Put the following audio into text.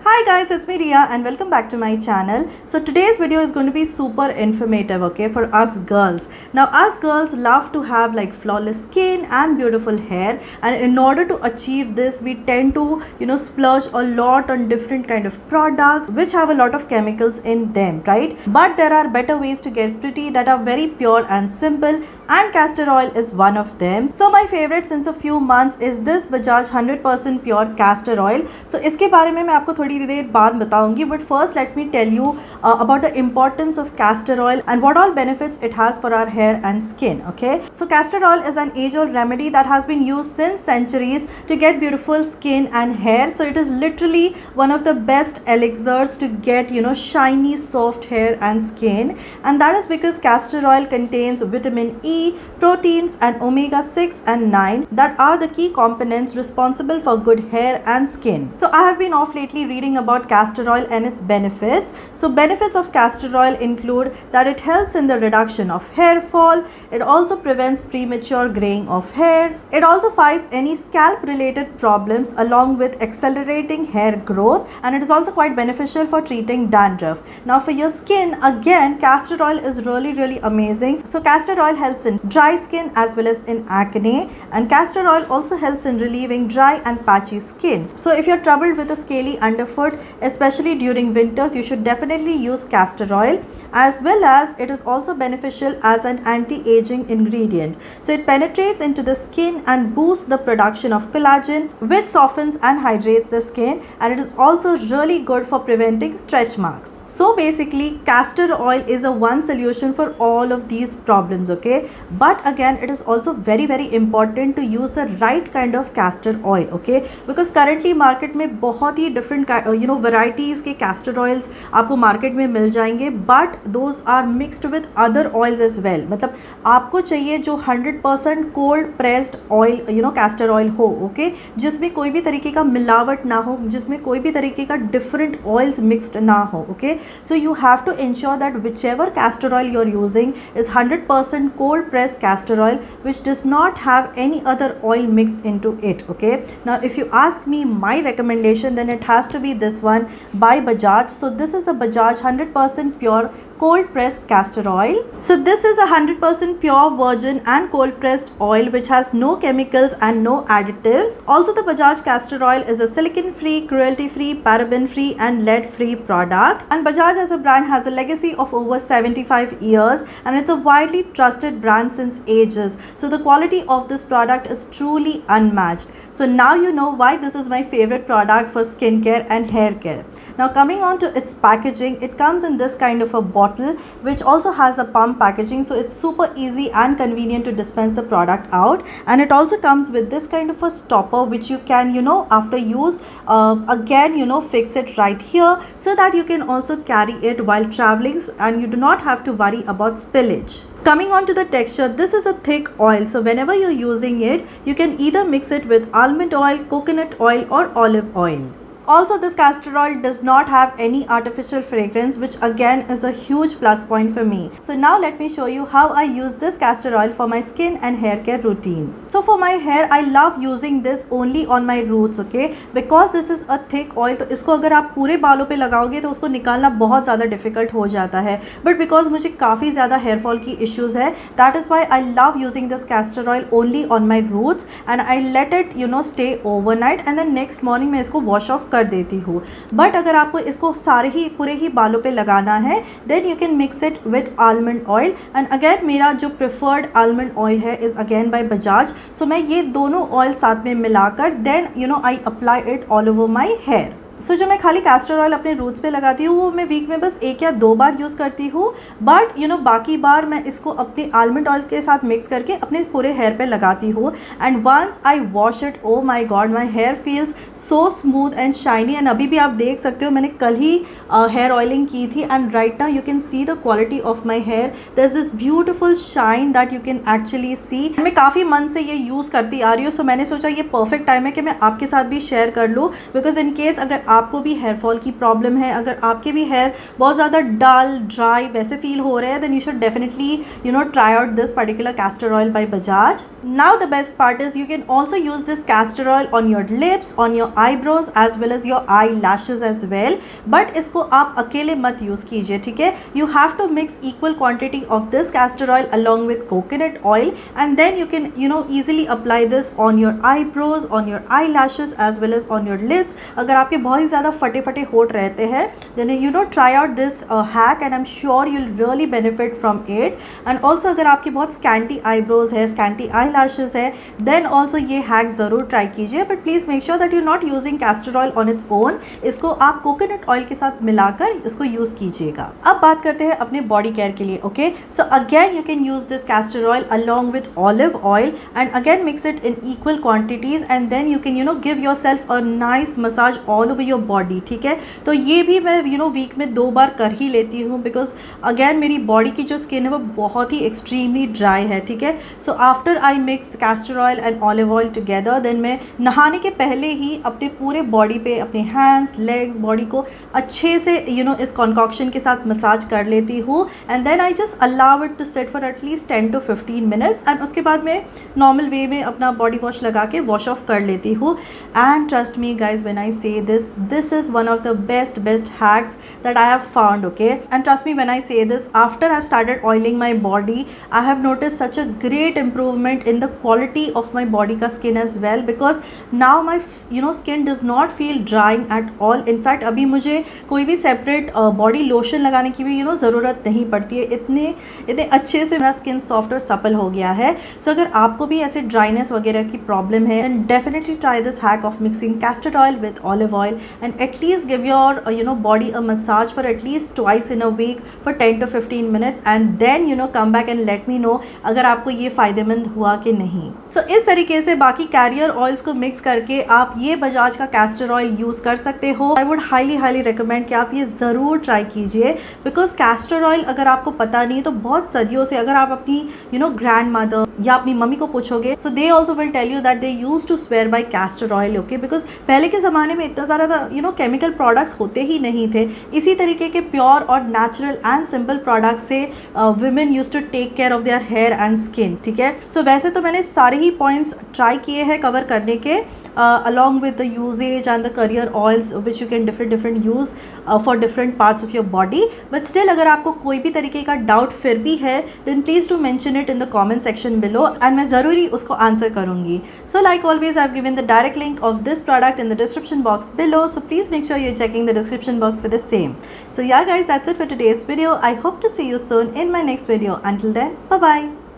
Hi guys, it's me Ria and welcome back to my channel. So today's video is going to be super informative, okay, for us girls. Now us girls love to have like flawless skin and beautiful hair, and in order to achieve this we tend to splurge a lot on different kind of products which have a lot of chemicals in them, right? But there are better ways to get pretty that are very pure and simple, and castor oil is one of them. So my favorite since a few months is this Bajaj 100% pure castor oil. So इसके बारे में मैं आपको थोड़ी देर बाद बताऊंगी, but first let me tell you about the importance of castor oil and what all benefits it has for our hair and skin. Okay, so castor oil is an age-old remedy that has been used since centuries to get beautiful skin and hair. So it is literally one of the best elixirs to get shiny soft hair and skin, and that is because castor oil contains vitamin E, proteins and omega-6 and 9 that are the key components responsible for good hair and skin. So I have been off lately reading about castor oil and its benefits. So benefits of castor oil include that it helps in the reduction of hair fall, it also prevents premature graying of hair, it also fights any scalp related problems along with accelerating hair growth, and it is also quite beneficial for treating dandruff. Now for your skin, again castor oil is really amazing. So castor oil helps in dry skin as well as in acne, and castor oil also helps in relieving dry and patchy skin. So if you're troubled with a scaly underfoot, especially during winters, you should definitely use castor oil, as well as it is also beneficial as an anti-aging ingredient. So it penetrates into the skin and boosts the production of collagen, which softens and hydrates the skin, and it is also really good for preventing stretch marks. So basically castor oil is a one solution for all of these problems, okay? But again it is also very important to use the right kind of castor oil, okay? Because currently market में बहुत ही different varieties के castor oils आपको market में मिल जाएंगे, but those are mixed with other oils as well. मतलब आपको चाहिए जो 100% cold pressed oil castor oil हो, okay? जिसमें कोई भी तरीके का मिलावट ना हो, जिसमें कोई भी तरीके का different oils mixed ना हो, okay? So you have to ensure that whichever castor oil you are using is 100% cold pressed castor oil which does not have any other oil mixed into it, okay? Now if you ask me my recommendation, then it has to be this one by Bajaj. So this is the Bajaj 100% pure cold pressed castor oil. So this is a 100% pure virgin and cold pressed oil which has no chemicals and no additives. Also the Bajaj castor oil is a silicon free, cruelty free, paraben free and lead free product, and Bajaj as a brand has a legacy of over 75 years and it's a widely trusted brand since ages. So the quality of this product is truly unmatched. So now you know why this is my favorite product for skincare and hair care. Now coming on to its packaging, it comes in this kind of a bottle which also has a pump packaging, so it's super easy and convenient to dispense the product out, and it also comes with this kind of a stopper which you can after use again fix it right here so that you can also carry it while traveling and you do not have to worry about spillage. Coming on to the texture, this is a thick oil, so whenever you're using it, you can either mix it with almond oil, coconut oil or olive oil. Also this castor oil does not have any artificial fragrance, which again is a huge plus point for me. So now let me show you how I use this castor oil for my skin and hair care routine. So for my hair, I love using this only on my roots, okay? Because this is a thick oil, तो इसको अगर आप पूरे बालों पे लगाओगे तो उसको निकालना बहुत ज़्यादा डिफिकल्ट हो जाता है. But because मुझे काफ़ी ज़्यादा हेयर फॉल की issues है, that is why I love using this castor oil only on my roots, and I let it stay overnight, and then next morning मैं इसको wash off कर देती हूँ. बट अगर आपको इसको पूरे ही बालों पे लगाना है, then you can mix it with almond oil, and again मेरा जो प्रेफर्ड आलमंड ऑयल है is again by Bajaj. So मैं ये दोनों ऑयल साथ में मिलाकर then I apply it all over my hair. So जो मैं खाली कैस्टर ऑयल अपने रूट्स पे लगाती हूँ वो मैं वीक में बस 1 या 2 बार यूज़ करती हूँ, बट बाकी बार मैं इसको अपने आलमंड ऑयल के साथ मिक्स करके अपने पूरे हेयर पे लगाती हूँ. And once I wash it, oh my god, my hair feels so smooth and shiny. And अभी भी आप देख सकते हो मैंने कल ही हेयर ऑयलिंग की थी, and right now you can see the quality of my hair. There is this beautiful shine that you can actually see. मैं काफ़ी मन से ये यूज़ करती आ रही हूँ, सो मैंने सोचा ये परफेक्ट टाइम है कि मैं आपके साथ भी शेयर कर लूँ, बिकॉज इन केस अगर आपको भी हेयर फॉल की प्रॉब्लम है, अगर आपके भी हेयर बहुत ज़्यादा डल ड्राई वैसे फील हो रहे हैं, then you should definitely try out this particular castor oil by Bajaj. Now the best part is you can also use this castor oil on your lips, on your eyebrows as well as your eyelashes as well. But इसको आप अकेले मत use कीजिए, ठीक है. You have to mix equal quantity of this castor oil along with coconut oil and then you can easily apply this on your eyebrows, on your eyelashes as well as on your lips. अगर आपके बहुत ही ज़्यादा फटे फटे होठ रहते हैं then try out this hack and I'm sure you'll really benefit from it. And also अगर आपकी बहुत scanty eyebrows है, scanty eyelashes है, then also ये hack ज़रूर try कीजिए. But please make sure that you're not using castor oil on its own. इसको आप coconut oil के साथ मिलाकर इसको यूज़ कीजिएगा. अब बात करते हैं अपने body care के लिए. Okay, so again you can use this castor oil along with olive oil and again mix it in equal quantities and then you can give yourself a nice massage all over your body. ठीक है, तो ये भी मैं week में 2 बार कर ही लेती हूँ बिकॉज अगेन मेरी बॉडी की जो स्किन है वो बहुत ही एक्सट्रीमली ड्राई है. ठीक है, so after I mix castor oil and olive oil together then मैं नहाने के पहले ही अपने पूरे बॉडी पे अपने हैंड्स लेग्स बॉडी को अच्छे से इस कॉन्कॉक्शन के साथ मसाज कर लेती हूँ and then I just allow it to set for at least 10 to 15 minutes and उसके बाद मैं नॉर्मल वे में अपना बॉडी वॉश लगा के वॉश ऑफ कर लेती हूँ. And trust me guys when I say this is one of the best hacks that I have found. Okay, and trust me when I say this after I have started oiling my body I have notice such a great improvement in the quality of my body का skin as well because now my skin does not feel drying at all. In fact अभी मुझे कोई भी separate body lotion लगाने की भी ज़रूरत नहीं पड़ती है. इतने अच्छे से मेरा स्किन सॉफ्ट और सपल हो गया है. सो अगर आपको भी ऐसे ड्राइनेस वगैरह की प्रॉब्लम है then definitely try this hack of mixing castor oil with olive oil and at least give your body a massage for at least twice in a week for 10 to 15 minutes and then come back and let me know अगर आपको ये फ़ायदेमंद हुआ कि नहीं. सो इस तरीके से बाकी कैरियर ऑयल्स को मिक्स करके आप ये बजाज का कैस्टर ऑयल यूज़ कर सकते हो. आई वुड हाईली रिकमेंड कि आप ये ज़रूर ट्राई कीजिए बिकॉज कैस्टर ऑयल अगर आपको पता नहीं तो बहुत सदियों से अगर आप अपनी ग्रैंड मदर या अपनी मम्मी को पूछोगे so they also will tell you that they use to swear by castor oil. Okay, because पहले के ज़माने में इतना ज़्यादा केमिकल प्रोडक्ट्स होते ही नहीं थे. इसी तरीके के प्योर और नेचुरल एंड सिंपल प्रोडक्ट से women use to take care of their hair and skin. ठीक है, सो वैसे तो मैंने सारे ही पॉइंट्स ट्राई किए हैं कवर करने के along with the usage and the career oils which you can different use for different parts of your body. But still अगर आपको कोई भी तरीके का डाउट फिर भी है then please do mention it in the comment section below and मैं ज़रूरी उसको आंसर करूँगी. So like always I've given the direct link of this product in the description box below, so please make sure you're checking the description box for the same. So yeah guys, that's it for today's video. I hope to see you soon in my next video. Until then, bye bye.